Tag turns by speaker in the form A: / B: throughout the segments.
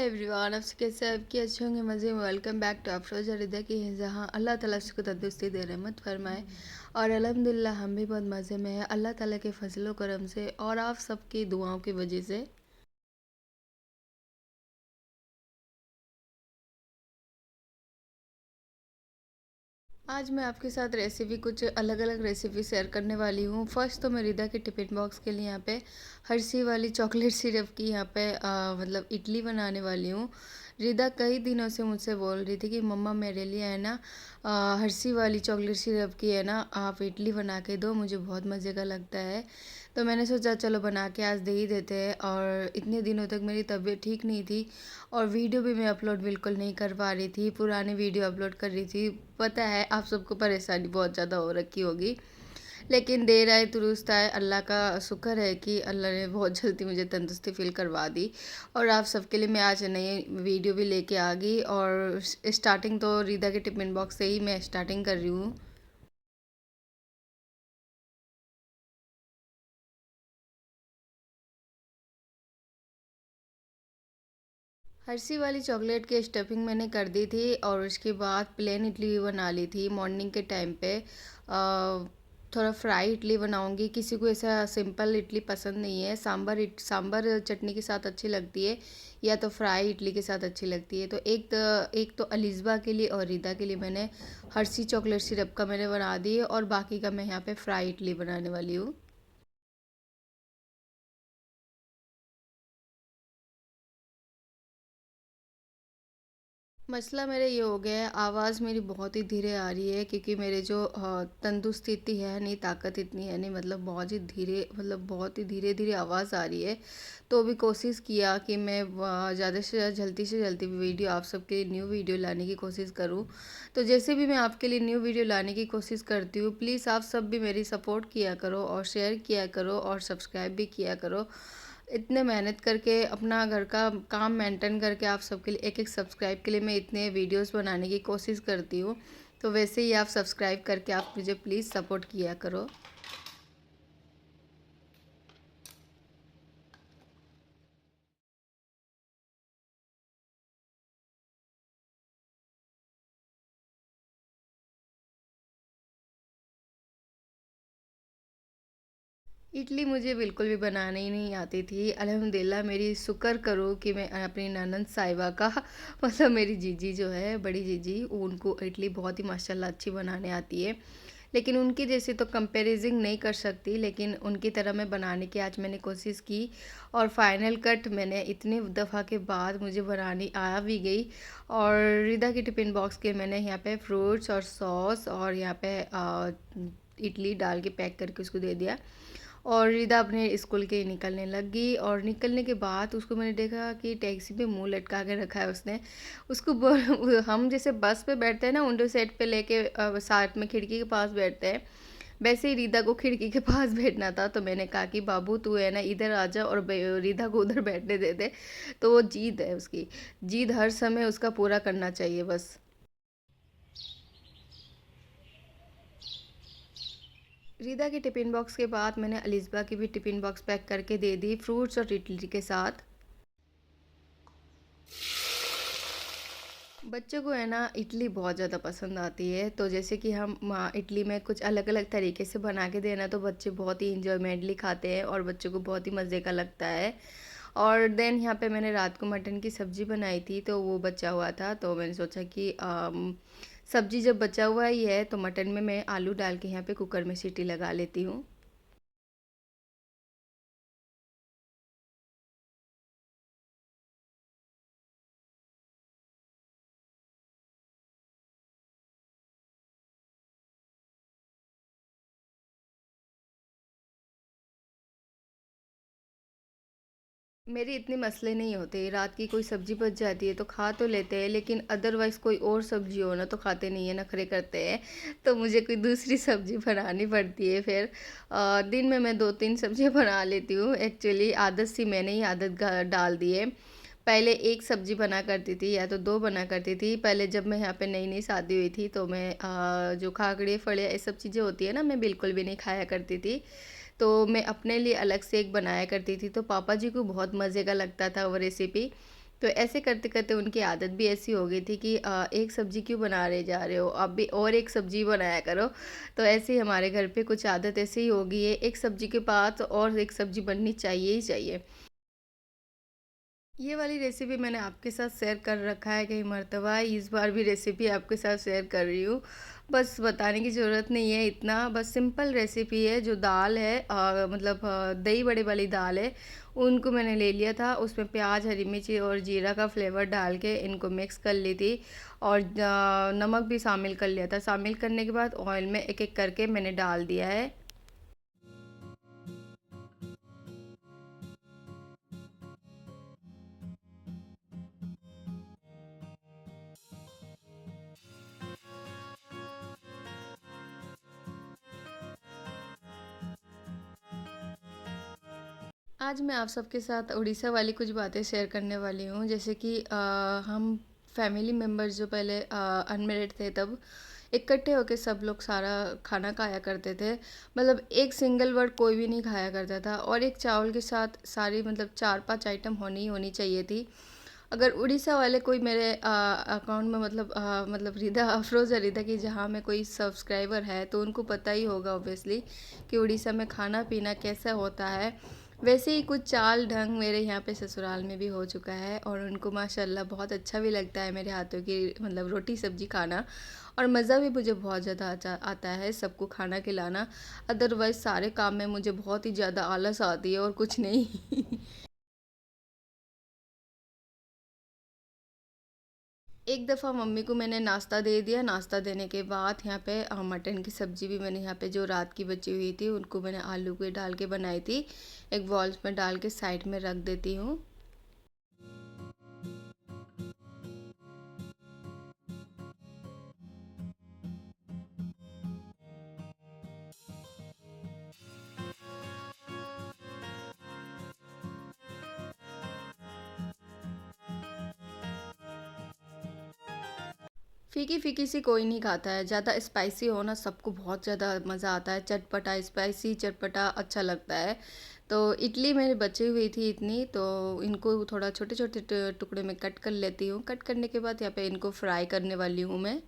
A: Everyone, आप कैसे हैं? आपकी अच्छे होंगे, मज़े में। वेलकम बैक टू अफरोज़ रिदा की है, जहाँ अल्लाह ताला सबको तंदुरुस्ती दे रहमत फरमाए। और अल्हम्दुलिल्लाह हम भी बहुत मज़े में हैं अल्लाह ताला के फजलो करम से और आप सबकी दुआओं की वजह से। आज मैं आपके साथ रेसिपी कुछ अलग अलग रेसिपी शेयर करने वाली हूँ। फर्स्ट तो मैं रिदा के टिफ़िन बॉक्स के लिए यहाँ पे हर्षी वाली चॉकलेट सिरप की यहाँ पे मतलब इडली बनाने वाली हूँ। रिदा कई दिनों से मुझसे बोल रही थी कि मम्मा मेरे लिए है ना हर्षी वाली चॉकलेट सिरप की है ना आप इडली बना के दो, मुझे बहुत मज़े का लगता है। तो मैंने सोचा चलो बना के आज दे ही देते हैं। और इतने दिनों तक मेरी तबीयत ठीक नहीं थी और वीडियो भी मैं अपलोड बिल्कुल नहीं कर पा रही थी, पुराने वीडियो अपलोड कर रही थी। पता है आप सबको परेशानी बहुत ज़्यादा हो रखी होगी, लेकिन देर आए दुरुस्त आए, अल्लाह का शुक्र है कि अल्लाह ने बहुत जल्दी मुझे तंदुरुस्ती फील करवा दी। और आप सबके लिए मैं आज नई वीडियो भी लेके आ गई। और स्टार्टिंग तो रीदा के टिफ़िन बॉक्स से ही मैं स्टार्टिंग कर रही हूँ। हर्षी वाली चॉकलेट की स्टफिंग मैंने कर दी थी और उसके बाद प्लेन इडली भी बना ली थी मॉर्निंग के टाइम पे। थोड़ा फ्राई इडली बनाऊंगी, किसी को ऐसा सिंपल इडली पसंद नहीं है, सांभर चटनी के साथ अच्छी लगती है या तो फ्राई इडली के साथ अच्छी लगती है। तो एक तो अलिज़बा के लिए और रिदा के लिए मैंने हर्षी चॉकलेट सिरप का मैंने बना दी है और बाकी का मैं यहाँ पे फ्राई इडली बनाने वाली हूँ। मसला मेरा ये हो गया है, आवाज़ मेरी बहुत ही धीरे आ रही है क्योंकि मेरे जो तंदुरुस्ती इतनी है नहीं, ताकत इतनी है नहीं, मतलब बहुत ही धीरे, मतलब बहुत ही धीरे धीरे आवाज़ आ रही है। तो अभी कोशिश किया कि मैं ज़्यादा से ज़्यादा जल्दी से जल्दी वीडियो आप सबके लिए न्यू वीडियो लाने की कोशिश करूँ। तो जैसे भी मैं आपके लिए न्यू वीडियो लाने की कोशिश करती हूँ, प्लीज़ आप सब भी मेरी सपोर्ट किया करो और शेयर किया करो और सब्सक्राइब भी किया करो। इतने मेहनत करके अपना घर का काम मेंटेन करके आप सबके लिए एक एक सब्सक्राइब के लिए मैं इतने वीडियोस बनाने की कोशिश करती हूँ। तो वैसे ही आप सब्सक्राइब करके आप मुझे प्लीज़ सपोर्ट किया करो। इडली मुझे बिल्कुल भी बनाने ही नहीं आती थी। अल्हम्दुलिल्लाह मेरी शुक्र करो कि मैं अपनी ननंद साहिबा का मतलब मेरी जीजी जो है, बड़ी जीजी, उनको इडली बहुत ही माशाल्लाह अच्छी बनाने आती है। लेकिन उनकी जैसे तो कंपैरिजन नहीं कर सकती, लेकिन उनकी तरह मैं बनाने की आज मैंने कोशिश की और फाइनल कट मैंने इतनी दफ़ा के बाद मुझे बनानी आ भी गई। और रिदा के टिफ़िन बॉक्स के मैंने यहाँ पे फ्रूट्स और सॉस और यहाँ पे इडली डाल के पैक करके उसको दे दिया। और रिदा अपने स्कूल के निकलने लगी और निकलने के बाद उसको मैंने देखा कि टैक्सी पे मुंह लटका के रखा है उसने। हम जैसे बस पे बैठते हैं ना, विंडो सेट पे लेके साथ में खिड़की के पास बैठते हैं, वैसे ही रिदा को खिड़की के पास बैठना था। तो मैंने कहा कि बाबू तू है ना इधर आ जा और रिदा को उधर बैठने दे दे। तो वो जिद है उसकी, जिद हर समय उसका पूरा करना चाहिए बस। रीदा के टिफ़िन बॉक्स के बाद मैंने अलिज़बा की भी टिफ़िन बॉक्स पैक करके दे दी फ्रूट्स और इडली के साथ। बच्चों को है ना इडली बहुत ज़्यादा पसंद आती है, तो जैसे कि हम इडली में कुछ अलग अलग तरीके से बना के देना तो बच्चे बहुत ही इंजॉयमेंटली खाते हैं और बच्चों को बहुत ही मज़े का लगता है। और देन यहाँ पे मैंने रात को मटन की सब्ज़ी बनाई थी तो वो बचा हुआ था, तो मैंने सोचा कि सब्ज़ी जब बचा हुआ ही है तो मटन में मैं आलू डाल के यहाँ पे कुकर में सीटी लगा लेती हूँ। मेरी इतने मसले नहीं होते, रात की कोई सब्जी बच जाती है तो खा तो लेते हैं, लेकिन अदरवाइज़ कोई और सब्जी हो ना तो खाते नहीं है, नखरे करते हैं। तो मुझे कोई दूसरी सब्जी बनानी पड़ती है फिर। दिन में मैं 2-3 सब्जियां बना लेती हूँ। एक्चुअली आदत सी मैंने ही आदत डाल दी है। पहले एक सब्जी बना करती थी या तो दो बना करती थी। पहले जब मैं यहाँ पे नई नई शादी हुई थी तो मैं जो खाकड़े फड़े ये सब चीज़ें होती है ना, मैं बिल्कुल भी नहीं खाया करती थी। तो मैं अपने लिए अलग से एक बनाया करती थी, तो पापा जी को बहुत मज़े का लगता था वो रेसिपी। तो ऐसे करते-करते उनकी आदत भी ऐसी हो गई थी कि एक सब्ज़ी क्यों बना रहे जा रहे हो? अब भी और एक सब्ज़ी बनाया करो। तो ऐसे ही हमारे घर पे कुछ आदत ऐसे ही हो गई है, एक सब्ज़ी के बाद और एक सब्ज़ी बननी चाहिए ही चाहिए। ये वाली रेसिपी मैंने आपके साथ शेयर कर रखा है कई मर्तबा, इस बार भी रेसिपी आपके साथ शेयर कर रही हूँ। बस बताने की ज़रूरत नहीं है इतना, बस सिंपल रेसिपी है। जो दाल है मतलब दही बड़े वाली दाल है, उनको मैंने ले लिया था, उसमें प्याज, हरी मिर्ची और जीरा का फ्लेवर डाल के इनको मिक्स कर ली थी और नमक भी शामिल कर लिया था। शामिल करने के बाद ऑयल में एक-एक करके मैंने डाल दिया है। आज मैं आप सबके साथ उड़ीसा वाली कुछ बातें शेयर करने वाली हूँ। जैसे कि हम फैमिली मेम्बर्स जो पहले अनमेरिड थे तब इकट्ठे होके सब लोग सारा खाना खाया करते थे। मतलब एक सिंगल वर्ड कोई भी नहीं खाया करता था और एक चावल के साथ सारी मतलब 4-5 आइटम होनी ही होनी चाहिए थी। अगर उड़ीसा वाले कोई मेरे अकाउंट में मतलब रिदा अफरोज़ या रिदा की जहाँ में कोई सब्सक्राइबर है तो उनको पता ही होगा ऑब्वियसली कि उड़ीसा में खाना-पीना कैसा होता है। वैसे ही कुछ चाल ढंग मेरे यहाँ पे ससुराल में भी हो चुका है और उनको माशाल्लाह बहुत अच्छा भी लगता है मेरे हाथों की मतलब रोटी सब्ज़ी खाना और मज़ा भी मुझे बहुत ज़्यादा आता है सबको खाना खिलाना। अदरवाइज़ सारे काम में मुझे बहुत ही ज़्यादा आलस आती है और कुछ नहीं। एक दफ़ा मम्मी को मैंने नाश्ता दे दिया, नाश्ता देने के बाद यहाँ पे मटन की सब्ज़ी भी मैंने यहाँ पे जो रात की बची हुई थी उनको मैंने आलू के डाल के बनाई थी। एक बॉल्स में डाल के साइड में रख देती हूँ। फीकी-फीकी सी कोई नहीं खाता है, ज़्यादा स्पाइसी हो ना सबको बहुत ज़्यादा मज़ा आता है, चटपटा स्पाइसी चटपटा अच्छा लगता है। तो इडली मेरी बची हुई थी इतनी तो इनको थोड़ा छोटे-छोटे टुकड़े में कट कर लेती हूँ। कट करने के बाद यहाँ पे इनको फ्राई करने वाली हूँ मैं।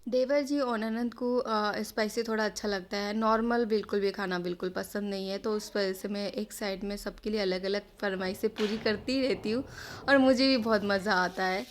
A: देवर जी और ननद को स्पाइसी थोड़ा अच्छा लगता है, नॉर्मल बिल्कुल भी खाना बिल्कुल पसंद नहीं है, तो उस वजह से मैं एक साइड में सबके लिए अलग-अलग फ़रमाइशें पूरी करती रहती हूँ और मुझे भी बहुत मज़ा आता है।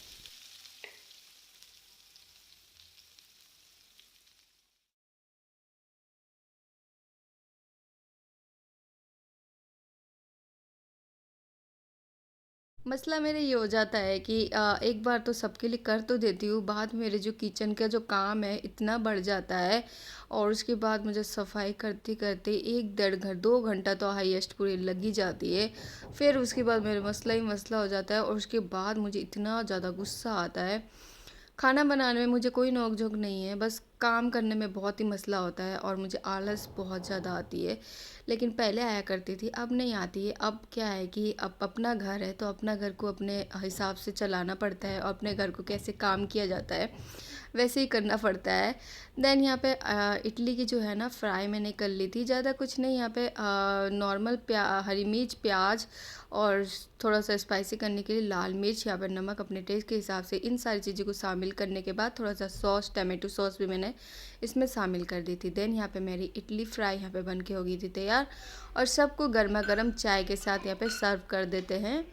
A: मसला मेरा ये हो जाता है कि एक बार तो सबके लिए कर तो देती हूँ, बाद में मेरे जो किचन का जो काम है इतना बढ़ जाता है और उसके बाद मुझे सफाई करते-करते 1 डेढ़ 2 घंटा तो हाईएस्ट पूरी लग ही जाती है। फिर उसके बाद मेरा मसला ही मसला हो जाता है और उसके बाद मुझे इतना ज़्यादा गुस्सा आता है। खाना बनाने में मुझे कोई नोक-झोंक नहीं है, बस काम करने में बहुत ही मसला होता है और मुझे आलस बहुत ज़्यादा आती है। लेकिन पहले आया करती थी, अब नहीं आती है। अब क्या है कि अब अपना घर है, तो अपना घर को अपने हिसाब से चलाना पड़ता है और अपने घर को कैसे काम किया जाता है, वैसे ही करना पड़ता है। देन यहाँ पे इडली की जो है ना फ्राई मैंने कर ली थी, ज़्यादा कुछ नहीं यहाँ पे नॉर्मल हरी मिर्च, प्याज और थोड़ा सा स्पाइसी करने के लिए लाल मिर्च, यहाँ पर नमक अपने टेस्ट के हिसाब से, इन सारी चीज़ों को शामिल करने के बाद थोड़ा सा सॉस, टमाटो सॉस भी मैंने इसमें शामिल कर दी थी। देन यहाँ पे मेरी इडली फ्राई यहाँ पे बन के हो गई थी तैयार और सबको गर्मा गर्म चाय के साथ यहाँ पे सर्व कर देते हैं।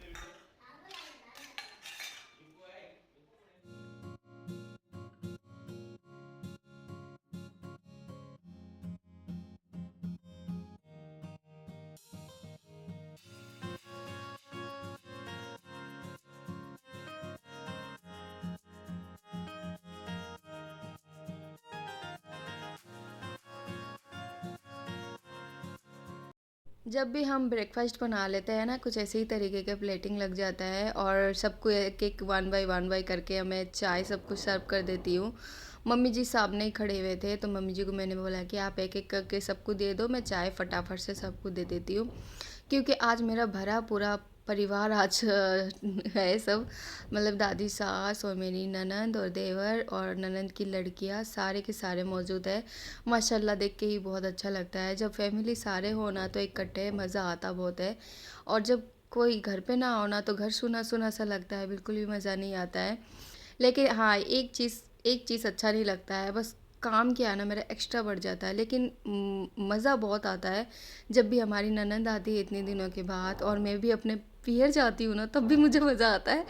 A: जब भी हम ब्रेकफास्ट बना लेते हैं ना कुछ ऐसे ही तरीके का प्लेटिंग लग जाता है और सबको एक एक वन बाय करके मैं चाय सबको सर्व कर देती हूँ। मम्मी जी सामने ही खड़े हुए थे तो मम्मी जी को मैंने बोला कि आप एक एक करके सबको दे दो, मैं चाय फटाफट से सबको दे देती हूँ क्योंकि आज मेरा भरा पूरा परिवार आज है सब, मतलब दादी सास और मेरी ननंद और देवर और ननंद की लड़कियां सारे के सारे मौजूद है। माशाल्लाह देख के ही बहुत अच्छा लगता है। जब फैमिली सारे हो ना तो इकट्ठे मज़ा आता बहुत है। और जब कोई घर पे ना हो ना तो घर सूना सूना सा लगता है, बिल्कुल भी मज़ा नहीं आता है। लेकिन हाँ, एक चीज़ अच्छा नहीं लगता है, बस काम क्या है ना मेरा एक्स्ट्रा बढ़ जाता है। लेकिन मज़ा बहुत आता है जब भी हमारी ननंद आती है इतने दिनों के बाद, और मैं भी अपने पियर जाती हूँ ना तब भी मुझे मज़ा आता है।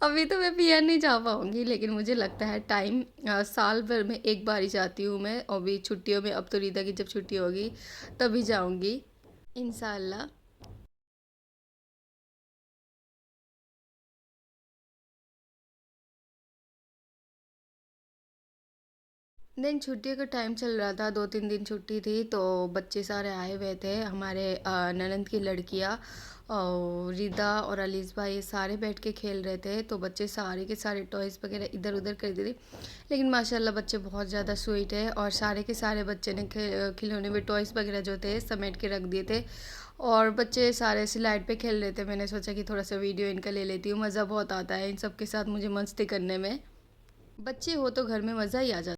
A: अभी तो मैं पियर नहीं जा पाऊँगी, लेकिन मुझे लगता है टाइम साल भर में एक बार ही जाती हूँ मैं, और भी छुट्टियों में। अब तो रीता की जब छुट्टी होगी तभी जाऊँगी इंशाल्लाह। नहीं, छुट्टियों का टाइम चल रहा था, 2-3 दिन छुट्टी थी तो बच्चे सारे आए हुए थे। हमारे ननंद की लड़कियाँ और रिदा और अलीस भाई ये सारे बैठ के खेल रहे थे, तो बच्चे सारे के सारे टॉयज़ वगैरह इधर उधर कर दिए थे। लेकिन माशाल्लाह बच्चे बहुत ज़्यादा स्वीट है, और सारे के सारे बच्चे ने खिलौने में टॉयज़ वगैरह जो थे समेट के रख दिए थे। और बच्चे सारे स्लाइड पे खेल रहे थे। मैंने सोचा कि थोड़ा सा वीडियो इनका ले लेती हूँ, मज़ा बहुत आता है इन सब के साथ मुझे मस्ती करने में। बच्चे हो तो घर में मज़ा ही आ जाता है।